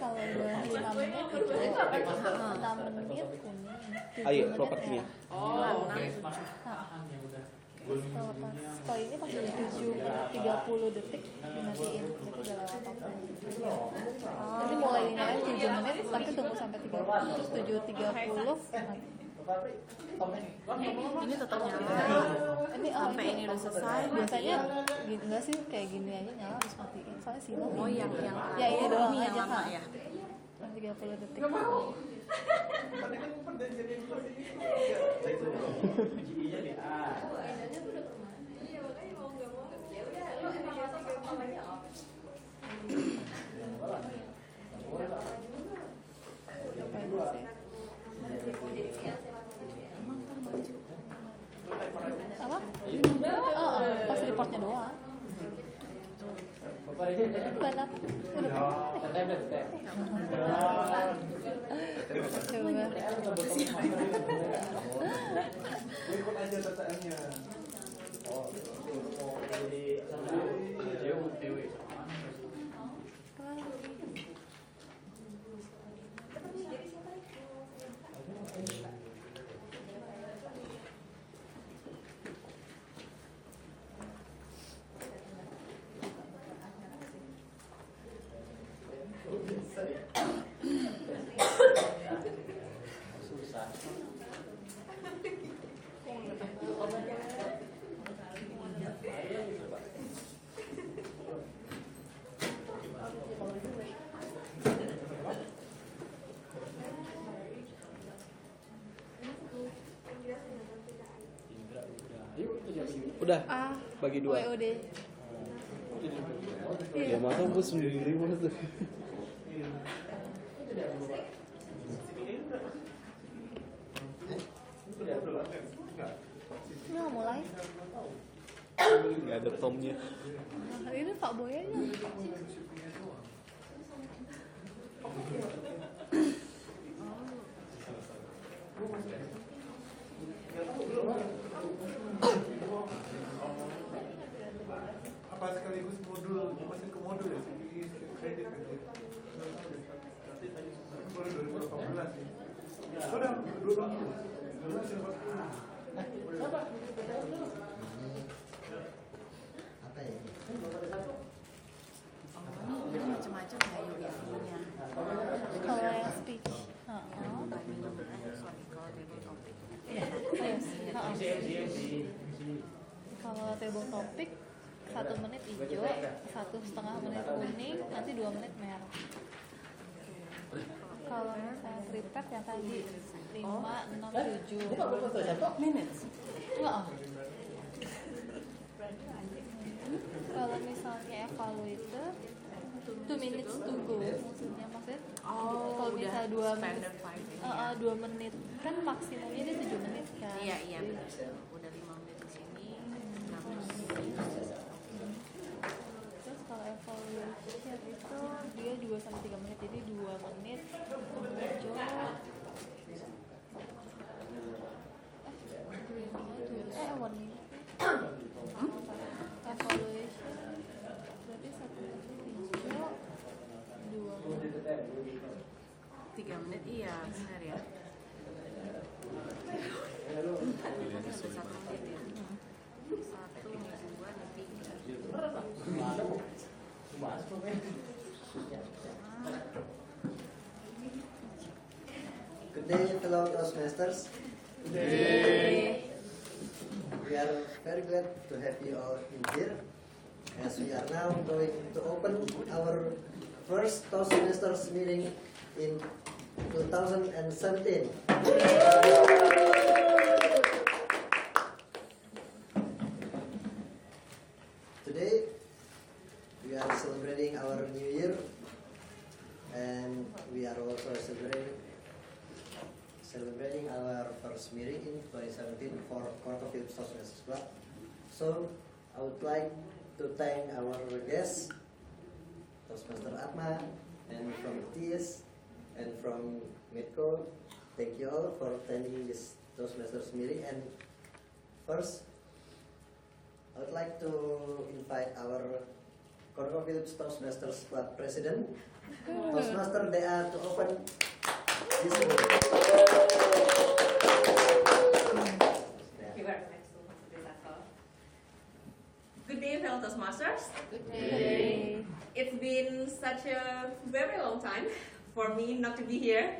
Kalau udah 5 menit itu 6 menit kuning. Ayo, propertinya. Setelah ini pas udah 7 menit 30 detik dimatiin, itu udah lewat waktu. Jadi mulai ini aja 7 menit, tapi tunggu sampai 30, terus 7.30 mati. Ini tetap nyala. Ini Sampai ini udah selesai. Biasanya enggak sih, kayak gini aja nyala harus matiin. Soalnya sih Oh yang ya ini doang yang aja lama Kak. ya. 30 detik. Apa? Pas reportnya doang. Bukan apa? Ikut aja TTM-nya. Udah, bagi 2. WOD. Ya masa gue sendiri mana tuh. Ini nggak mulai. Gak ada tomnya. Nah, ini Pak Boyanya. Apa sekaligus modul, masih ke modul ya? Kredit kan? Baru 2018 sih. Sudah 2020. Apa ya? Ini macam-macam ya Yogi-nya. Kalau yang speech, kalau table topic 1 menit hijau, 1,5 menit kuning, nanti 2 menit merah. Kalau misalnya prepare yang tadi 5, 6, 7 minutes. enggak. Kalau misalnya evaluator 2 minutes to go, maksudnya kalau bisa 2 menit, 2 menit kan maksimumnya dia 7 menit kan. Iya benar. Udah 5 menit di sini. Terus kalau evaluation itu dia 2-3 menit, jadi 2 menit hijau. One minute. Evaluation berarti 1 menit hijau, 2 menit. 3 menit iya benar ya. Ada 1 menit ya. 1, 2, 3. Good day, fellow Toastmasters. Good day. We are very glad to have you all in here, as we are now going to open our first Toastmasters meeting in 2017. Today, we are celebrating our new year, and we are also celebrating our first meeting in 2017 for Quarter Philips Toastmasters Club. So, I would like to thank our guests, Toastmaster Atma, and from TS, and from Medco. Thank you all for attending this Toastmasters meeting. And first, I would like to invite our ConocoPhillips Toastmasters Club President. Toastmaster, they are to open this meeting. Thank you very much, Mr. Desato. Good day, fellow Toastmasters. Good day. It's been such a very long time for me not to be here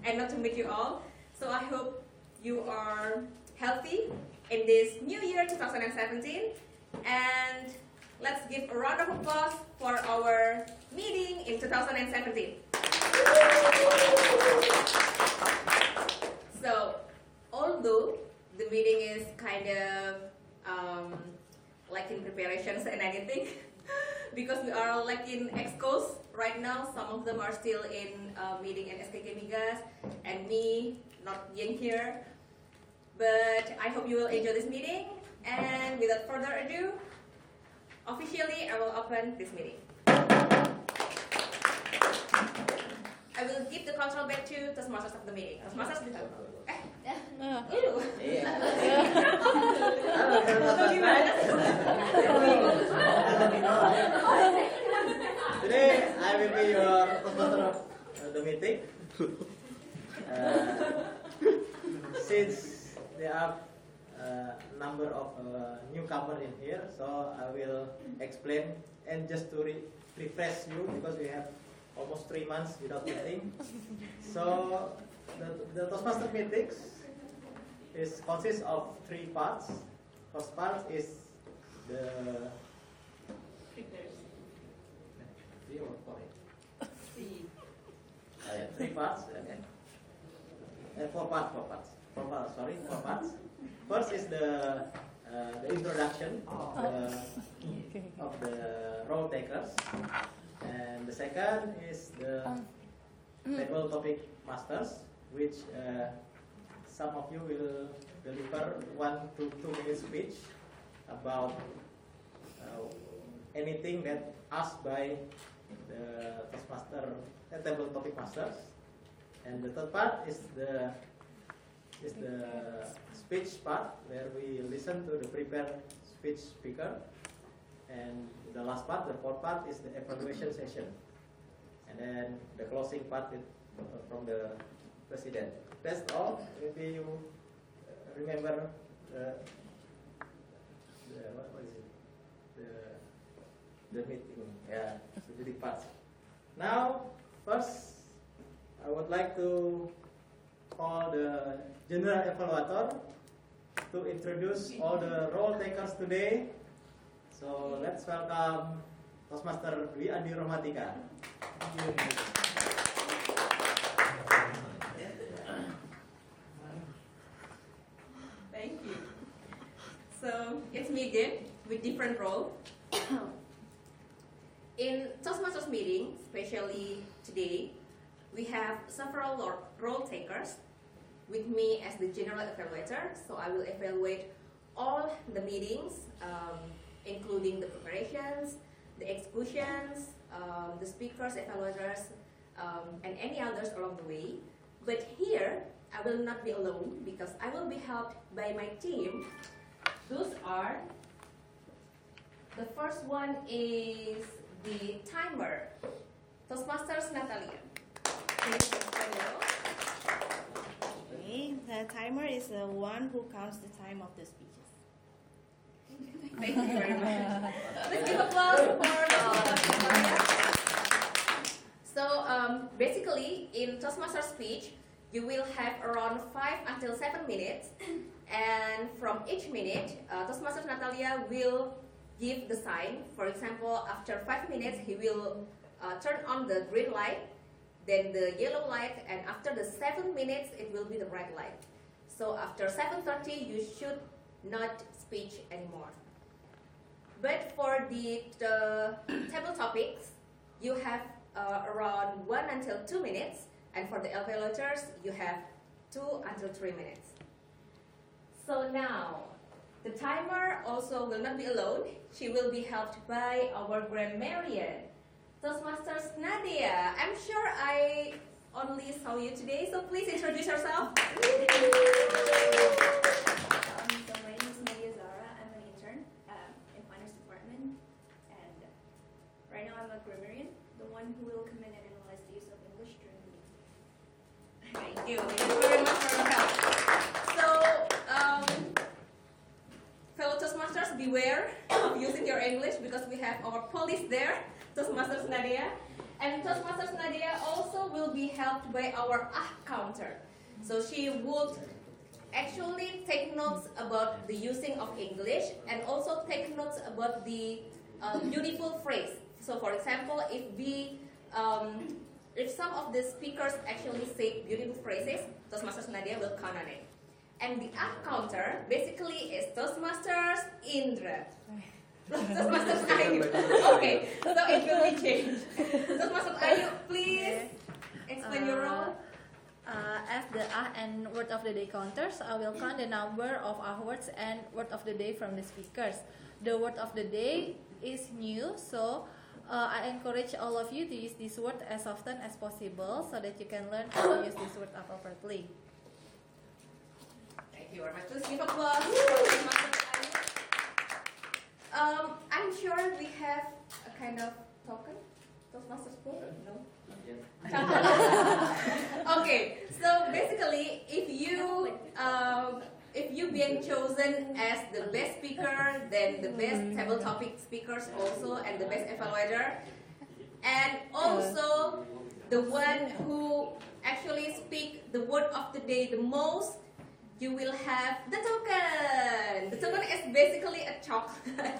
and not to meet you all. So I hope you are healthy in this new year 2017. And let's give a round of applause for our meeting in 2017. So, although the meeting is kind of like in preparations and anything, because we are like in excos right now. Some of them are still in meeting in SKK Migas, and me not being here. But I hope you will enjoy this meeting. And without further ado, officially I will open this meeting. I will give the control back to the Toastmasters of the meeting. Toastmasters, ew. Today I will be your Toastmaster of the meeting. Since there are a number of newcomers in here, so I will explain and just to refresh you because we have almost 3 months without meeting. So the Toastmaster meetings consists of 3 parts. First part is the three parts. Okay. 4 parts. 4 parts. First is the introduction of the role takers, and the second is the table topic masters, which some of you will deliver 1 to 2 minute speech about anything that asked by the Toastmaster table topic masters. And the third part is the speech part, where we listen to the prepared speech speaker. And the last part, the fourth part, is the evaluation session. And then the closing part from the president. That's all. Maybe you remember what is it? The meeting. Yeah, the big part. Now, first, I would like to call the general evaluator to introduce all the role takers today. So let's welcome Toastmaster Dwi Andi Rohmatika. Thank you. So it's me again with different role. In Toastmasters meeting, especially today, we have several role takers with me as the general evaluator. So I will evaluate all the meetings, including the preparations, the executions, the speakers, evaluators, and any others along the way. But here, I will not be alone because I will be helped by my team. Those are, the first one is the timer, Toastmasters Natalia. Okay, the timer is the one who counts the time of the speeches. Thank you very much. Let's give applause for Natalia. So basically, in Toastmasters speech, you will have around 5 until 7 minutes, and from each minute, Toastmasters Natalia will give the sign. For example, after 5 minutes, he will turn on the green light, then the yellow light, and after the 7 minutes, it will be the red light. So after 7:30, you should not speak anymore. But for the table topics, you have around 1 until 2 minutes, and for the evaluators, you have 2 until 3 minutes. So now, the timer also will not be alone. She will be helped by our grammarian, Toastmasters Nadia. I'm sure I only saw you today, so please introduce yourself. So my name is Nadia Zara. I'm an intern in finance department, and I'm a grammarian, the one who will comment and analyze the use of English during the meeting. Thank you. Thank you very much for your help. So, fellow Toastmasters, beware of using your English because we have our police there, Toastmasters Nadia. And Toastmasters Nadia also will be helped by our counter. So she would actually take notes about the using of English and also take notes about the beautiful phrase. So for example, if some of the speakers actually say beautiful phrases, Toastmasters Nadia will count on it. And the counter basically is Toastmasters Indra. Toastmasters Ayu. Okay, so it will be changed. Toastmasters Ayu, please explain your role. As the and word of the day counters, I will count the number of words and word of the day from the speakers. The word of the day is new, so I encourage all of you to use this word as often as possible so that you can learn how to use this word appropriately. Thank you very much. Please give applause for Toastmasters Ayu. I'm sure we have a kind of token. Toastmasters book? No? Okay, so basically, if you being chosen as the best speaker, then the best table topic speakers also, and the best evaluator, and also the one who actually speak the word of the day the most, you will have the token. The token is basically a chocolate.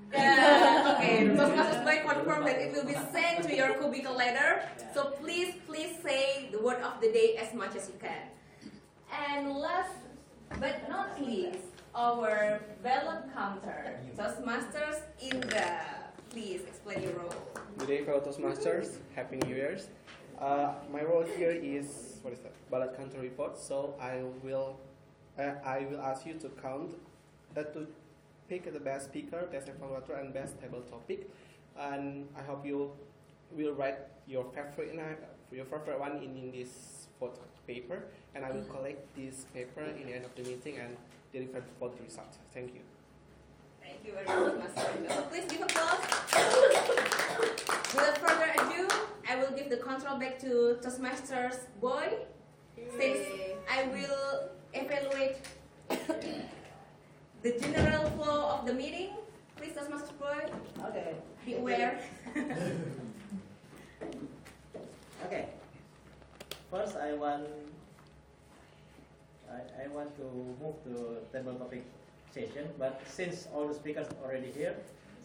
Okay, Toastmasters by confirm that it will be sent to your cubicle later. So please say the word of the day as much as you can. And last but not least, our ballot counter, Toastmasters Indra. Please explain your role. Good day, fellow Toastmasters. Happy New Year's. My role here is ballot counter report. So I will ask you to count to pick the best speaker, best evaluator, and best table topic. And I hope you will write your favorite one in this vote paper. And I will collect this paper in the end of the meeting and deliver the vote result. Thank you. Thank you very much, Master. So please give applause. Without further ado, I will give the control back to Toastmasters Boy, since I will evaluate the general flow of the meeting. Please, Toastmasters Boy. Okay. Be aware. Okay. First, I want to move to table topic session, but since all the speakers are already here,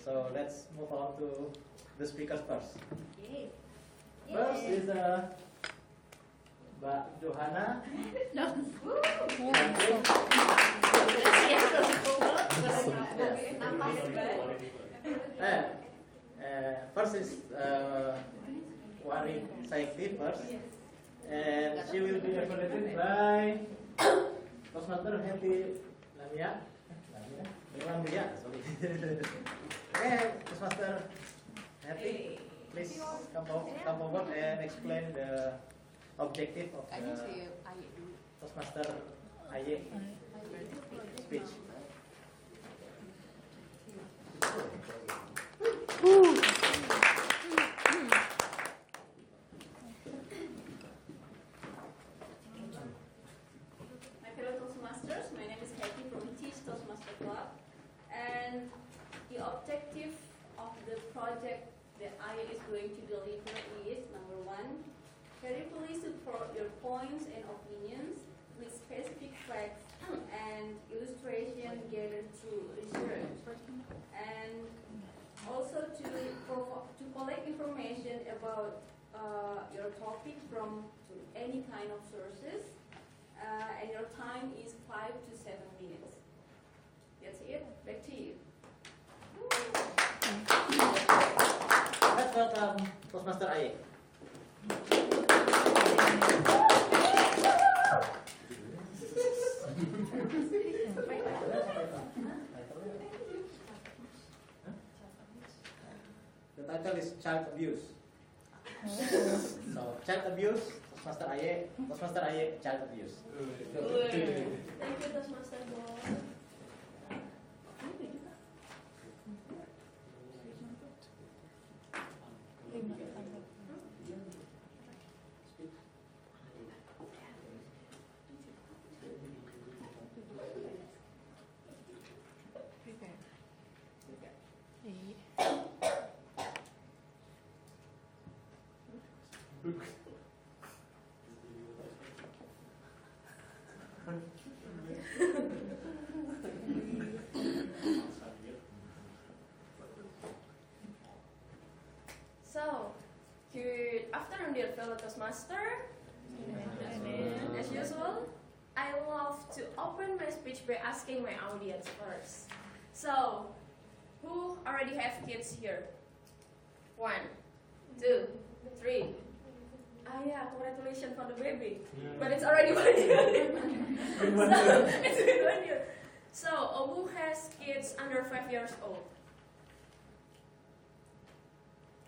so let's move on to the speakers first. Yay. First is Mbak Johanna. No. First is Wari Saikti first, and she will be evaluated by Toastmaster Happy Lamia. Sorry. Okay, Toastmaster Happy, please come forward and explain the objective of the Toastmaster Aye speech. My fellow Toastmasters, my name is Katie from Teach Toastmaster Club, and the objective of the project that I is going to deliver is number one, carefully support your points and opinions with specific facts and illustration gathered through research, and also to collect information about your topic from any kind of sources, and your time is 5 to 7 minutes. That's it. Back to you. Let's welcome Toastmaster Aye. The title is child abuse. So child abuse, Toastmaster Aye, child abuse. Thank you, Toastmaster Boy. So, good afternoon, dear fellow Toastmaster. And as usual, I love to open my speech by asking my audience first. So, who already have kids here? 1, 2, 3. Ah yeah, congratulations for the baby. But it's already 1 year. So, it's been 1 year. So, who has kids under 5 years old?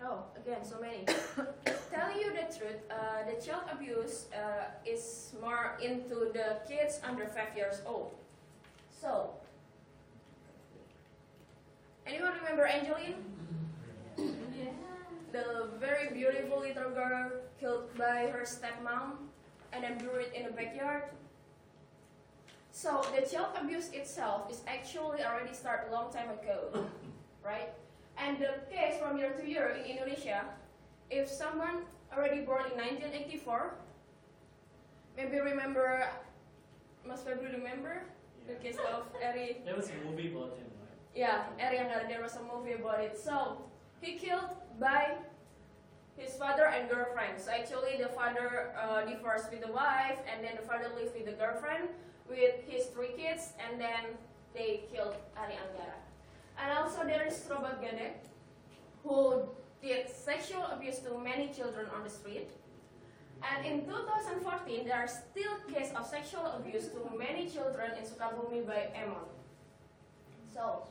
Oh, again, so many. Tell you the truth, the child abuse is more into the kids under 5 years old. So, anyone remember Angeline? Yeah. The very beautiful little girl killed by her stepmom and then buried in the backyard. So, the child abuse itself is actually already started a long time ago, right? And the case from year to year in Indonesia, if someone already born in 1984, maybe remember, Mas Febri remember the case of Eri? There was a movie about him, right? Yeah, Eri Anggara, there was a movie about it. So, he killed by his father and girlfriend. So actually the father divorced with the wife, and then the father lived with the girlfriend with his 3 kids, and then they killed Eri Anggara. And also there is Robert Gede, who did sexual abuse to many children on the street. And in 2014, there are still cases of sexual abuse to many children in Sukabumi by Emoze. So,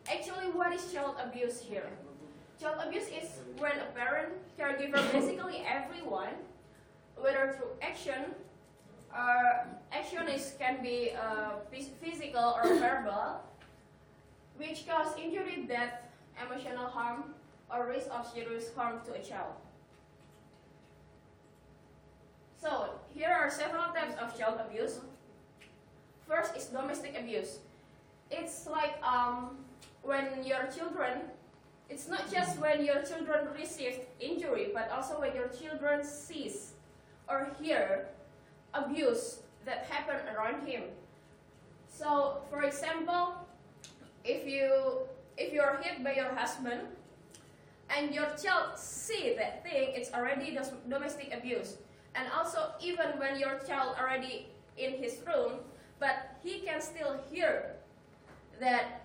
actually what is child abuse here? Child abuse is when a parent, caregiver, basically everyone, whether through action, can be physical or verbal, which cause injury, death, emotional harm, or risk of serious harm to a child. So, here are several types of child abuse. First is domestic abuse. It's like when your children, it's not just when your children receive injury, but also when your children sees or hear abuse that happen around him. So, for example, if you're hit by your husband and your child see that thing, it's already domestic abuse. And also, even when your child already in his room, but he can still hear that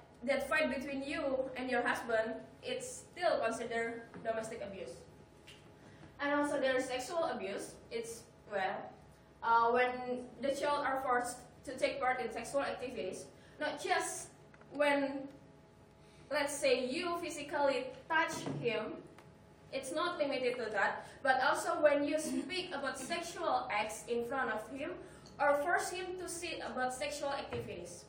fight between you and your husband, it's still considered domestic abuse. And also, there is sexual abuse. It's when the child are forced to take part in sexual activities, not just when, let's say, you physically touch him, it's not limited to that, but also when you speak about sexual acts in front of him or force him to see about sexual activities.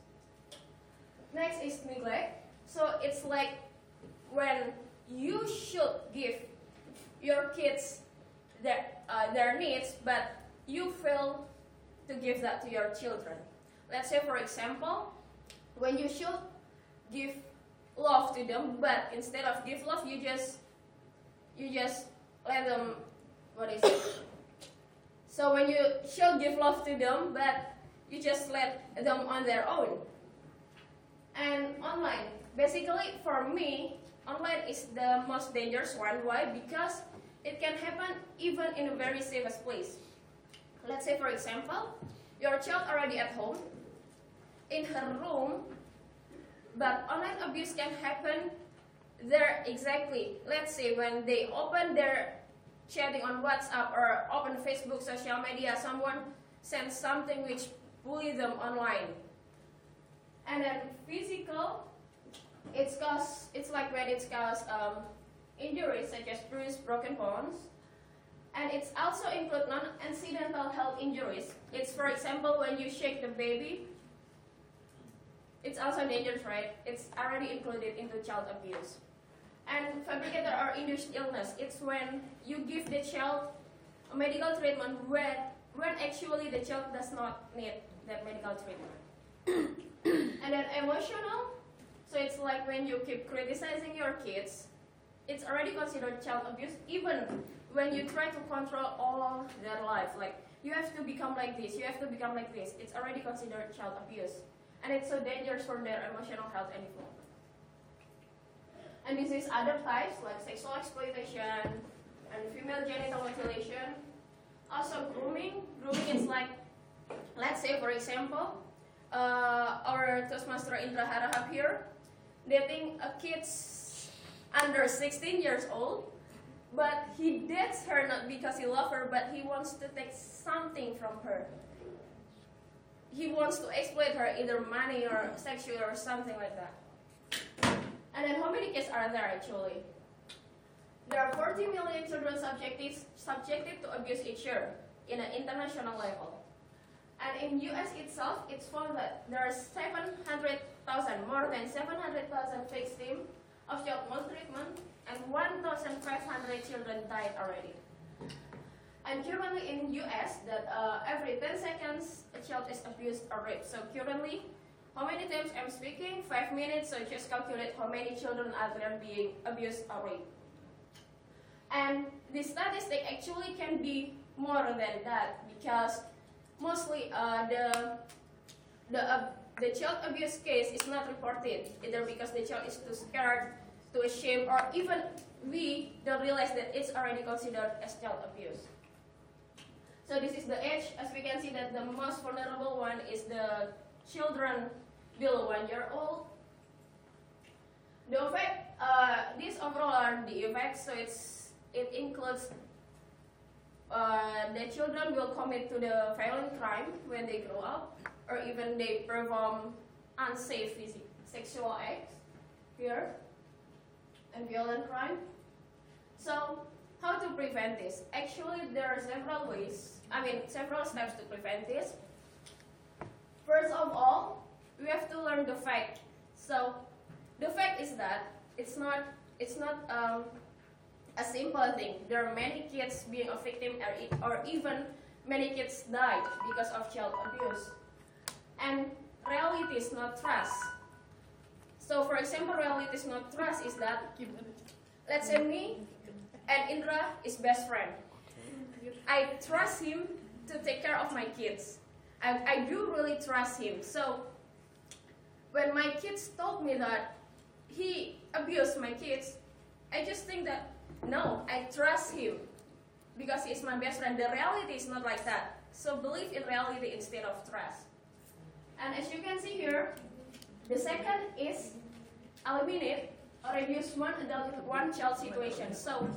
Next is neglect. So it's like when you should give your kids their needs, but you fail to give that to your children. Let's say, for example, when you should give love to them, but instead of give love, you just let them, what is it? So when you should give love to them, but you just let them on their own. And online, basically for me, online is the most dangerous one. Why? Because it can happen even in a very safest place. Let's say, for example, your child already at home, in her room, but online abuse can happen there exactly. Let's say when they open their chatting on WhatsApp or open Facebook, social media, someone sends something which bully them online. And then physical, it's like when it's caused injuries such as bruise, broken bones. And it's also include non-incidental health injuries. It's, for example, when you shake the baby, it's also dangerous, right? It's already included into child abuse. And fabricated or induced illness, it's when you give the child a medical treatment when actually the child does not need that medical treatment. And then emotional, so it's like when you keep criticizing your kids it's already considered child abuse, even when you try to control all their life. Like, you have to become like this, you have to become like this. It's already considered child abuse. And it's so dangerous for their emotional health and development. And this is other types, like sexual exploitation and female genital mutilation. Also grooming. Grooming is like, let's say for example, our Toastmaster Indra Harahap here, dating a kid under 16 years old, but he dates her not because he loves her, but he wants to take something from her. He wants to exploit her, either money or sexual or something like that. And then how many kids are there actually? There are 40 million children subjected to abuse each year in an international level. And in US itself, it's found that there are 700,000, more than 700,000 victims of child maltreatment, and 1,500 children died already. And currently in US, that every 10 seconds a child is abused or raped. So currently, how many times I'm speaking? 5 minutes, so just calculate how many children are there being abused or raped. And the statistic actually can be more than that, because mostly the child abuse case is not reported, either because the child is too scared, too ashamed, or even we don't realize that it's already considered as child abuse. So this is the age. As we can see that the most vulnerable one is the children below 1 year old. The effect, these overall are the effects, so it includes the children will commit to the violent crime when they grow up, or even they perform unsafe sexual acts here, and violent crime. So how to prevent this? Actually, there are several steps to prevent this. First of all, we have to learn the fact. So the fact is that it's not a simple thing. There are many kids being a victim, or even many kids died because of child abuse. And reality is not trust. So for example, reality is not trust is that, let's say me and Indra is best friend. I trust him to take care of my kids. And I do really trust him. So when my kids told me that he abused my kids, I just think that, no, I trust him because he's my best friend. The reality is not like that. So believe in reality instead of trust. And as you can see here, the second is eliminate or reduce one adult one child situation. So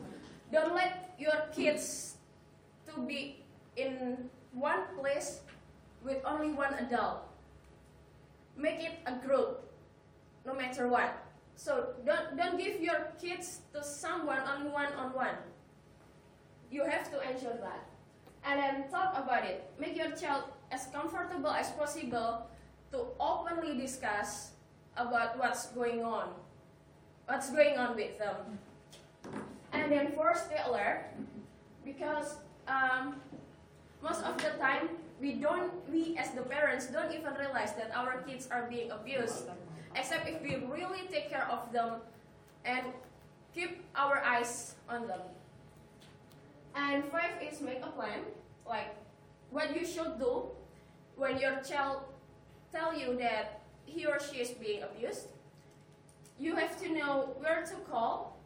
don't let your kids to be in one place with only one adult. Make it a group, no matter what. So don't give your kids to someone only one-on-one. You have to ensure that. And then talk about it. Make your child as comfortable as possible to openly discuss about what's going on with them. And then first stay alert, because most of the time we as the parents don't even realize that our kids are being abused, except if we really take care of them and keep our eyes on them. And 5 is make a plan, like what you should do when your child tell you that he or she is being abused. You have to know where to call,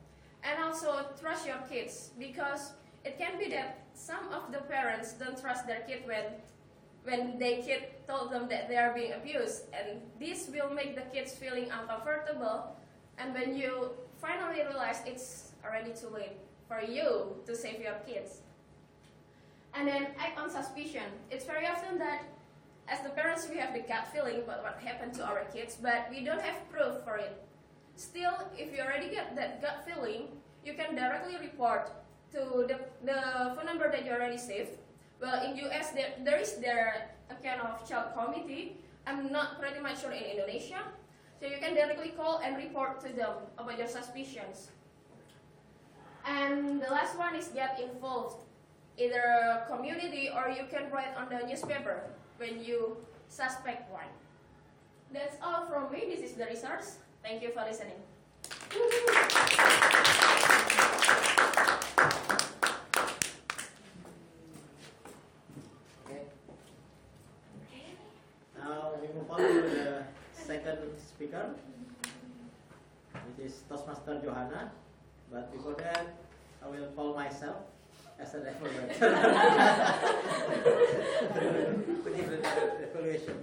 and also trust your kids, because it can be that some of the parents don't trust their kid when their kid told them that they are being abused, and this will make the kids feeling uncomfortable, and when you finally realize it's already too late for you to save your kids. And then act on suspicion. It's very often that as the parents we have the gut feeling about what happened to our kids, but we don't have proof for it. Still, if you already get that gut feeling, you can directly report to the phone number that you already saved. Well, in US there is a kind of child committee. I'm not pretty much sure in Indonesia. So you can directly call and report to them about your suspicions. And the last one is get involved, either community or you can write on the newspaper when you suspect one. That's all from me. This is the resource. Thank you for listening. is Toastmaster Johanna. But before that, I will call myself as an evaluator to give the evaluation,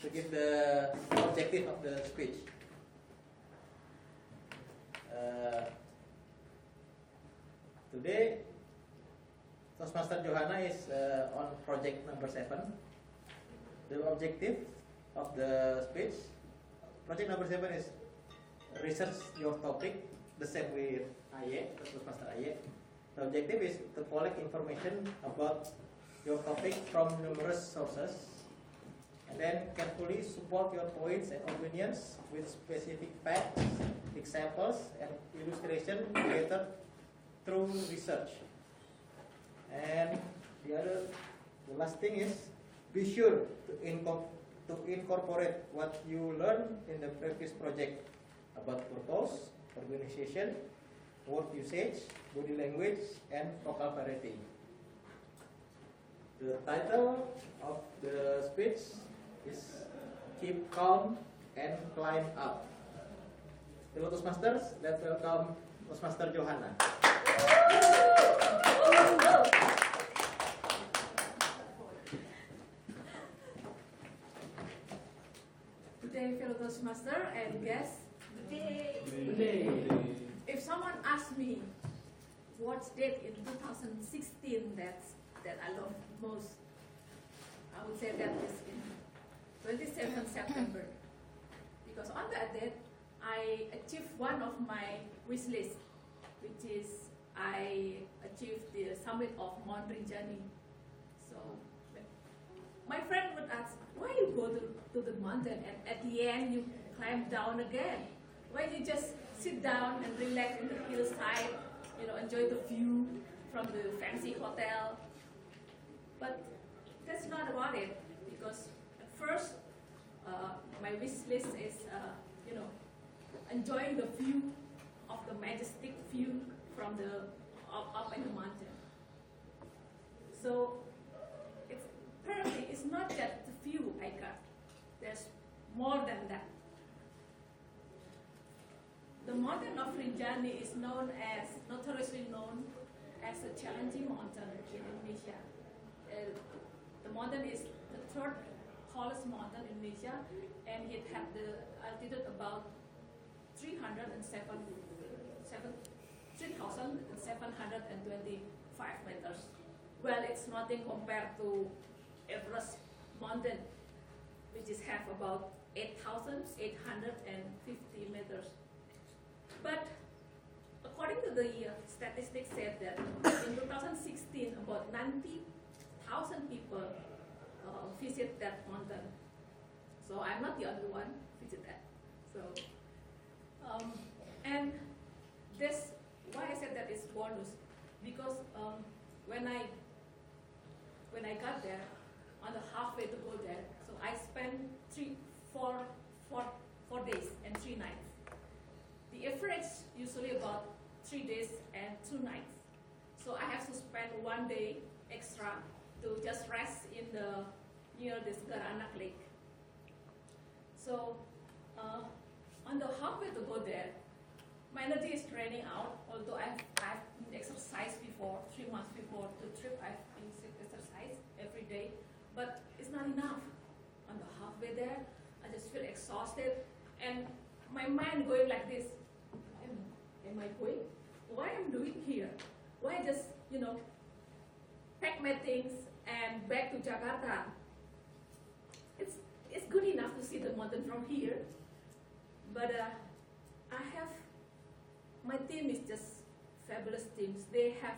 to give the objective of the speech. Today, Toastmaster Johanna is on project number 7. The objective of the speech, project number 7 is research your topic, the same with Aye, Toastmaster Aye. The objective is to collect information about your topic from numerous sources and then carefully support your points and opinions with specific facts, examples, and illustration gathered through research. And the last thing is, be sure to incorporate what you learned in the previous project about purpose, organization, word usage, body language, and vocabulary. The title of the speech is Keep Calm and Climb Up. Hello Toastmasters, let's welcome Toastmaster Johanna. Good day, fellow Toastmaster and guests. Good day. If someone asks me what's date in 2016 that I love most, I would say that is in 27 September. Because on that date, I achieved one of my wish lists, which is I achieved the summit of Mount Rinjani. So my friend would ask, why you go to the mountain and at the end you climb down again? Why you just sit down and relax in the hillside, enjoy the view from the fancy hotel? But that's not about it, because at first my wish list is, enjoying the view of the majestic view from the up in the mountain. So apparently it's not just the view I got. There's more than that. The mountain of Rinjani is notoriously known as a challenging mountain in Indonesia. The mountain is the third tallest mountain in Indonesia, and it had the altitude about 3,725 meters. Well, it's nothing compared to Everest mountain, which is have about 8,850 meters. But according to the statistics said that in 2016 about 90,000 people visit that mountain. So I'm not the only one visit that. So and this why I said that is bonus, because when I got there on the halfway to go there, so I spent 4 days and 3 nights. The average usually about 3 days and 2 nights. So I have to spend 1 day extra to just rest in near the Segaranak Lake. So on the halfway to go there, my energy is draining out. Although I've been exercised before, 3 months before the trip, I've been exercise every day, but it's not enough. On the halfway there, I just feel exhausted, and my mind going like this. Am I going? Why I'm doing here? Why just, pack my things and back to Jakarta? It's good enough to see the mountain from here, but my team is just fabulous teams. They have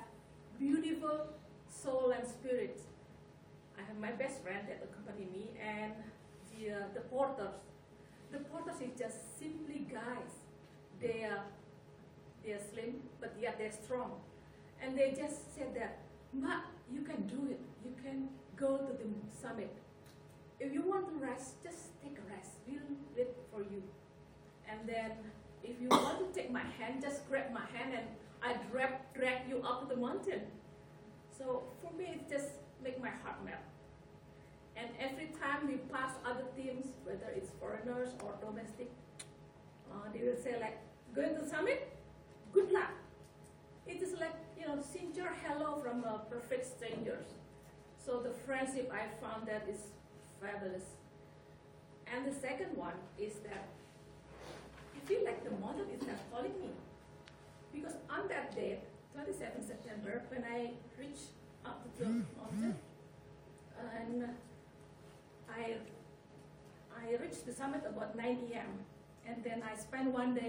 beautiful soul and spirit. I have my best friend that accompany me, and the porters. The porters is just simply guys. They are slim, but yet they're strong. And they just said that, Ma, you can do it. You can go to the summit. If you want to rest, just take a rest. We'll wait for you. And then if you want to take my hand, just grab my hand and I drag you up the mountain. So for me, it just make my heart melt. And every time we pass other teams, whether it's foreigners or domestic, they will say like, going to the summit, good luck. It is like, sincere hello from perfect strangers. So the friendship I found that is fabulous. And the second one is that I feel like the mountain is calling me. Because on that date, 27 September, when I reached up to the mountain, and I reached the summit about 9 a.m. And then I spent 1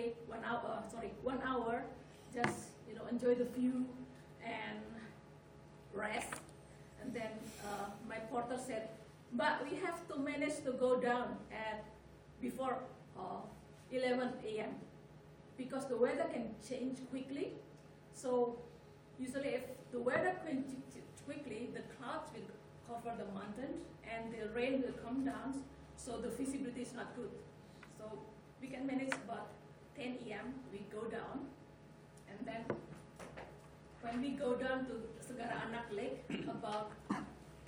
hour, just enjoy the view and rest. And then my porter said, but we have to manage to go down at before 11 a.m. because the weather can change quickly. So usually if the weather can change quickly, the clouds will cover the mountain and the rain will come down, so the visibility is not good. So we can manage about 10 a.m. we go down, and then when we go down to Segara Anak Lake about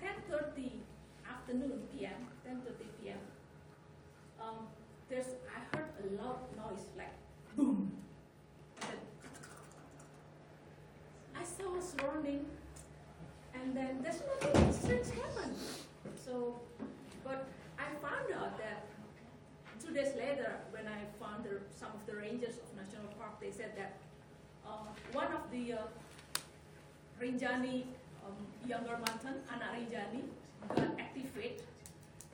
10:30 afternoon p.m., 10:30 p.m. I heard a loud noise like boom. And I saw surrounding, and then there's nothing strange happened. So, but I found out that 2 days later, when I found some of the rangers of National Park, they said that one of the Rinjani younger mountain, Anak Rinjani, got activated,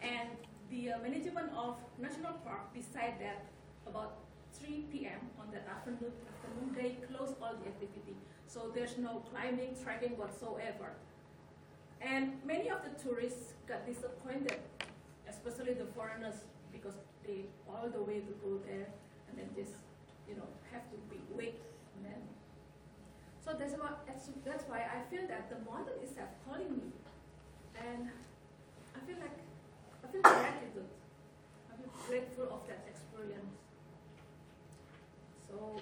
and the management of National Park decided that about 3 p.m. on that afternoon they close all the activity. So there's no climbing, trekking whatsoever. And many of the tourists got disappointed, especially the foreigners, because they all the way to go there and then just have to be wait. And then so that's why I feel that the mountain is calling me, and I feel gratitude. I feel grateful of that experience. So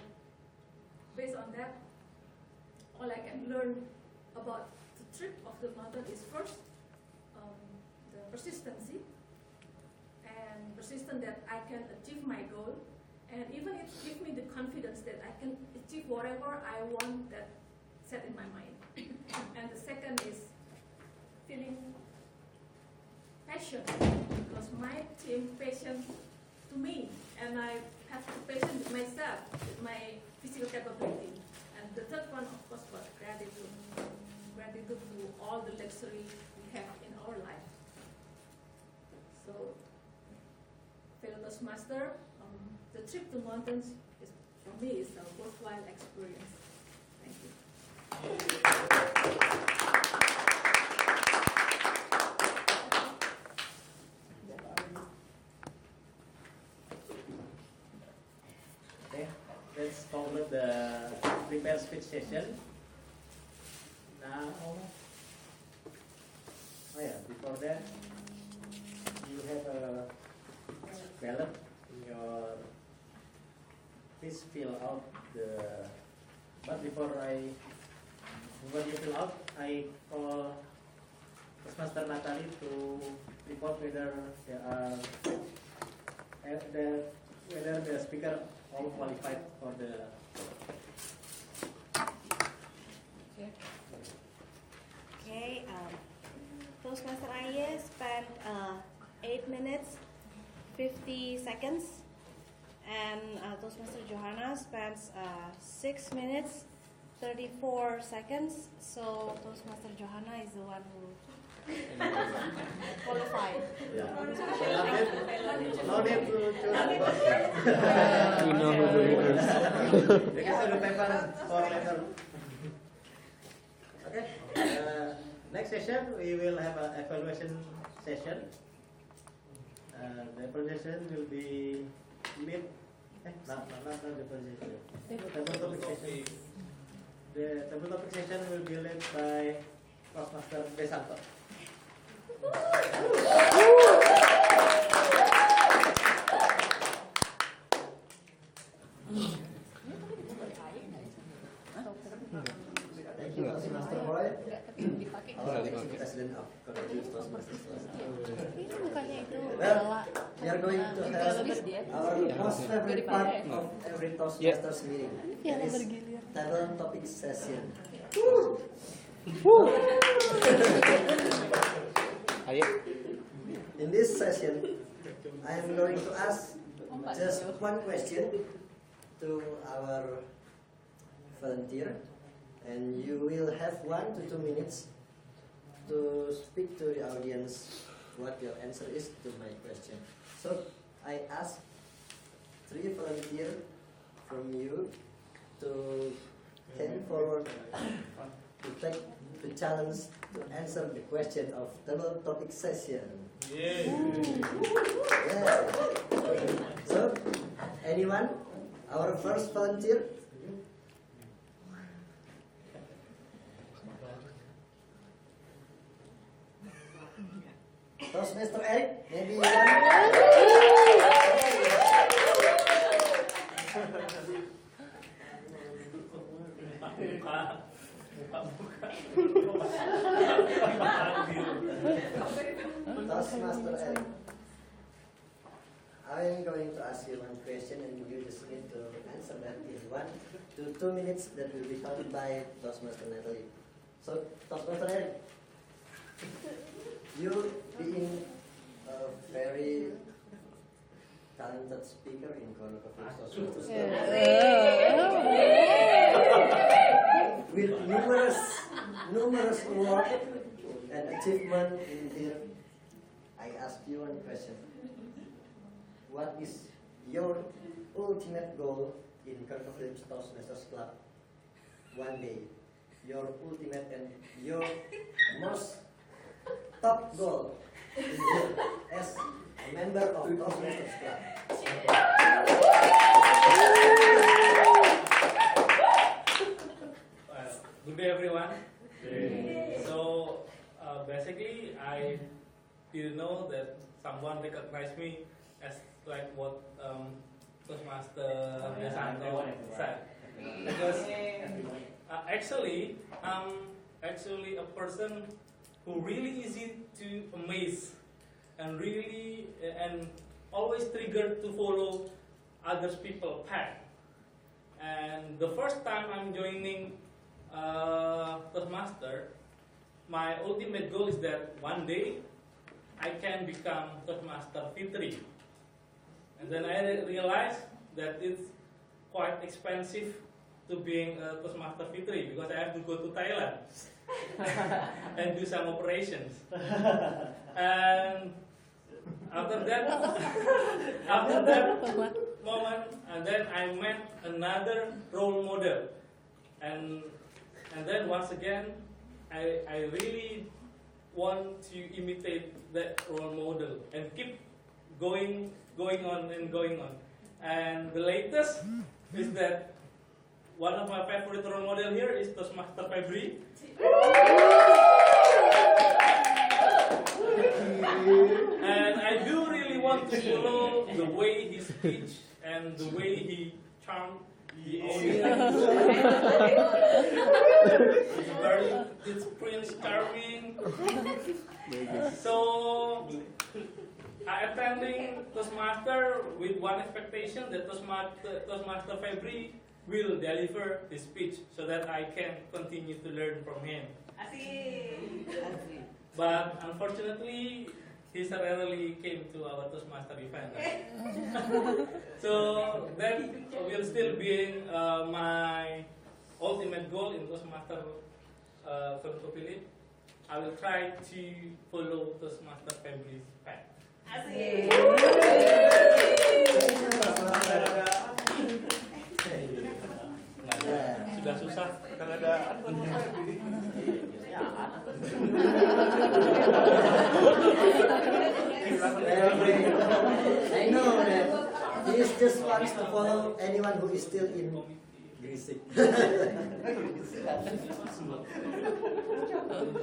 based on that, all I can learn about the trip of the mountain is first the persistency, and persistent that I can achieve my goal, and even it gives me the confidence that I can achieve whatever I want that set in my mind. And the second is feeling passion, because my team patient to me, and I have to patient with myself, with my physical capability. And the third one, of course, was gratitude. Gratitude to all the luxury we have in our life. So, fellow Toastmaster, the trip to mountains is, for me, is a worthwhile experience. Thank you. Okay, let's conclude the prepared speech session. Now, before that, you have a ballot in your. Please fill out the. But before you fill out, I call Toastmaster Natalie to report whether whether the speaker all qualified for the. Okay, Toastmaster Aye spent 8 minutes, 50 seconds, and Toastmaster Johanna spends 6 minutes, 34 seconds. So Toastmaster Johanna is the one who qualified. Yeah. No need to choose. We know who the winner is. You can send the paper for later. Okay. Next session we will have an evaluation session. The presentation will be not the presentation. Table topic session. The table topic session will be led by Toastmaster Desanto. Thank you, Toastmaster Boy. President of Toastmasters. Ini bukannya itu adalah we are going to have our most favorite part of every Toastmasters meeting. That is table topic session. In this session, I am going to ask just one question to our volunteer, and you will have 1 to 2 minutes to speak to the audience what your answer is to my question. So I ask 3 volunteers from you to came forward to take the challenge to answer the question of table topic session. Yeah. So, anyone? Our first volunteer? Toastmaster Eric, maybe you Toastmaster Eric, I'm going to ask you one question and you just need to answer that in 1 to 2 minutes that will be counted by Toastmaster Natalie. So, Toastmaster Eric, you being a very talented speaker in Toastmasters with numerous awards and achievement in here, I ask you one question. What is your ultimate goal in Philips Toastmasters Club? One day, your ultimate and your most top goal in here as a member of Toastmasters Club. Good day, everyone. So, basically, I didn't know that someone recognized me as like what Toastmaster Desanto said. Because actually, I'm actually a person who really easy to amaze and really and always triggered to follow others people path. And the first time I'm joining Toastmaster, my ultimate goal is that one day I can become Toastmaster V3. And then I realized that it's quite expensive to being a Toastmaster V3 because I have to go to Thailand and do some operations. And after that moment, and then I met another role model, and then once again, I really want to imitate that role model and keep going on. And the latest is that one of my favorite role model here is Toastmaster Febri. And I do really want to follow the way he speaks and the way he charms the audience. It's Prince Charming. So I attending Toastmaster with one expectation that Toastmaster Febri will deliver the speech so that I can continue to learn from him. But unfortunately, he rarely came to our Toastmaster event. So that will still be my ultimate goal in Toastmaster Philip. I will try to follow Toastmaster Fabri's path. Sudah susah, kalau ada I know that he just wants to follow anyone who is still in Grisik.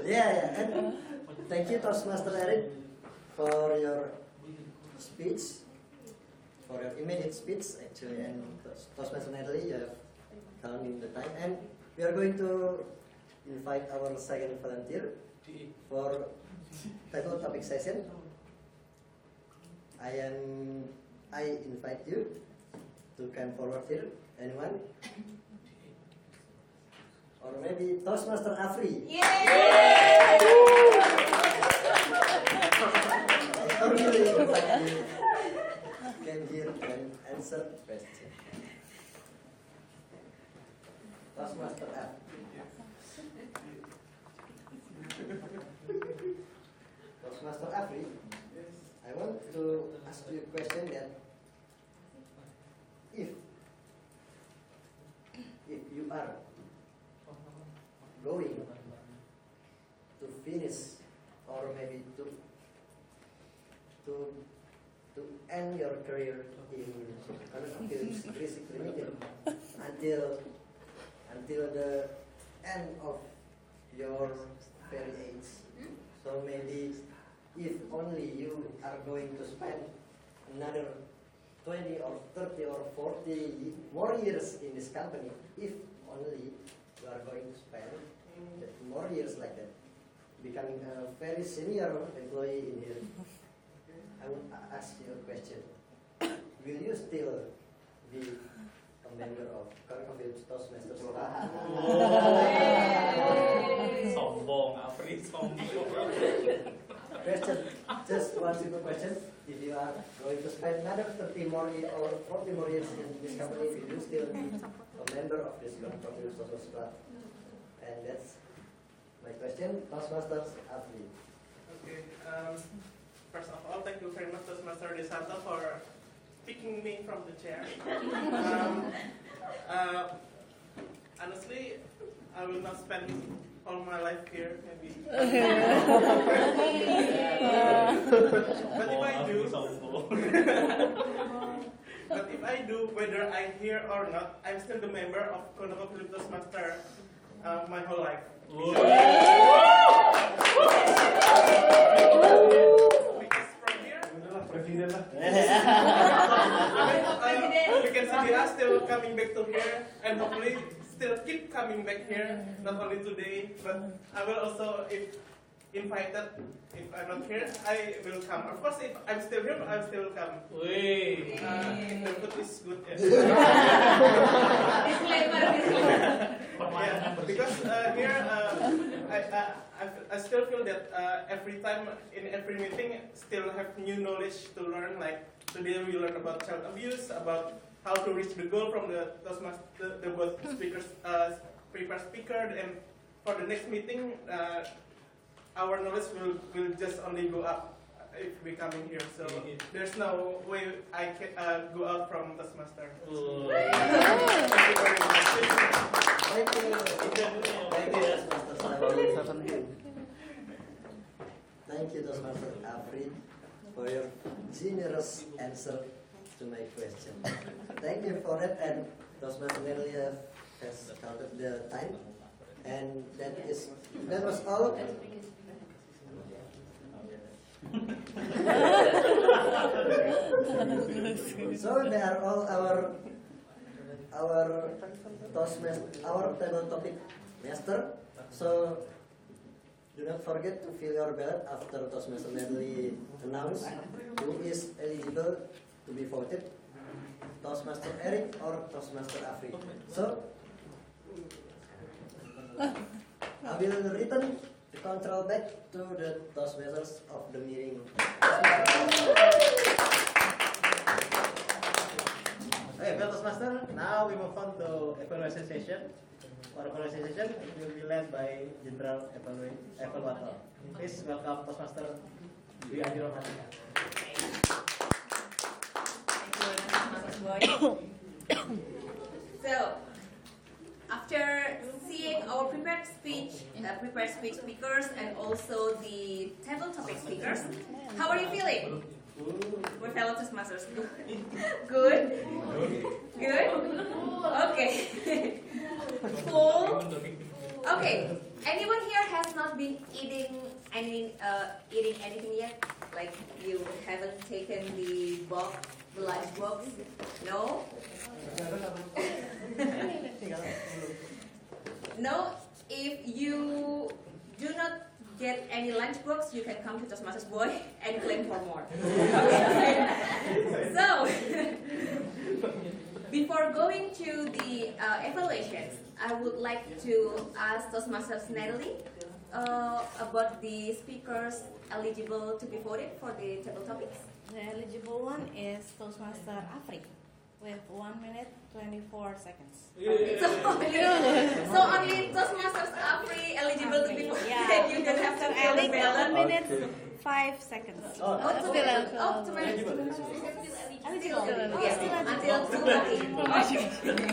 Yeah, and thank you Toastmaster Eric for your speech, for your immediate speech actually, and Toastmaster Natalie, you have counting the time, and we are going to invite our second volunteer for table topic session. I invite you to come forward here. Anyone? Or maybe Toastmaster Afri. Yay! I formally invite you to come here and answer question. Toastmaster Afri. Toastmaster Afri, I want to ask you a question that if you are going to finish or maybe to end your career in basically until the end of your very age. So maybe if only you are going to spend another 20 or 30 or 40 more years in this company, if only you are going to spend more years like that, becoming a very senior employee in here, I would ask you a question. Will you still be a member of Philips Toastmasters Club? Sombong, Afri sombong. Question, just one simple question. If you are going to spend another 30 more years or 40 more years in this company, will you still be a member of this Philips Toastmasters Club? And that's my question. Toastmasters Afri. Okay. First of all, thank you very much, Toastmaster Desanto, for picking me from the chair. Honestly, I will not spend all my life here, maybe. But if I do, but if I do, whether I hear or not, I'm still the member of Konoko Philips Toastmaster my whole life. Because from here, you can see they are still coming back to here, and hopefully still keep coming back here, not only today, but I will also, if invited, if I'm not here, I will come. Of course, if I'm still here, I will still come. If the food is good, yes. Yeah, because here, I still feel that every time, in every meeting, still have new knowledge to learn. Like today we learn about child abuse, about how to reach the goal from the Toastmaster, the both speakers, prepare speaker, and for the next meeting, our knowledge will just only go up if we come in here. So there's no way I can go out from Toastmaster. Thank you very much. Thank you. Thank you, Toastmaster Afri. Thank you, Toastmaster Afri, for your generous answer to my question. Thank you for that, and Toastmaster Nelia has counted the time, and that was all. So they are all our Toastmaster, our table topic master. So do not forget to fill your ballot after Toastmaster Medley announce who is eligible to be voted, Toastmaster Eric or Toastmaster Afri. So I will return the control back to the Toastmasters of the meeting. Okay, well, Toastmaster, now we move on to evaluation session. For evaluation session, it will be led by General Evaluator. Please welcome Toastmaster Dwi Adi Rohani. So, after seeing our prepared speech speakers and also the table topic speakers, how are you feeling? We're fellow Toastmasters. Good? Good? Okay. Full? Okay. Anyone here has not been eating anything yet? Like you haven't taken the lunch box? No? No? If you do not get any lunchbox, you can come to Toastmasters Boy and claim for more. So, before going to the evaluations, I would like to ask Toastmasters Natalie about the speakers eligible to be voted for the table topics. The eligible one is Toastmaster Afri with 1 minute 24 seconds. Okay, so only Toastmasters Afri eligible to be voted. Yeah, You don't have to Toastmaster fill the Alex, ballot. 1 minute 5 seconds. Oh, to be eligible. Eligible. Yes, until 2:30.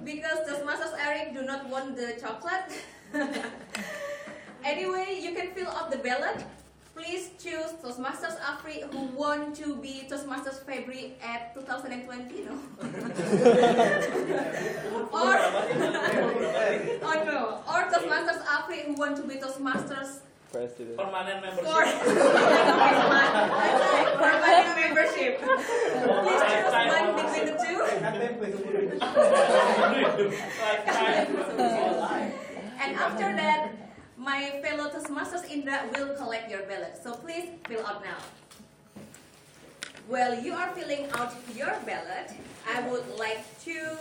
Because Toastmasters Eric do not want the chocolate. Anyway, you can fill up the ballot. Please choose Toastmasters Afri who want to be Toastmasters February at 2020, no? or Toastmasters Afri who want to be Toastmasters President. Permanent membership. Permanent membership. Please choose one between the two. And after that, my fellow Toastmasters Indra will collect your ballot. So please fill out now. While you are filling out your ballot, I would like to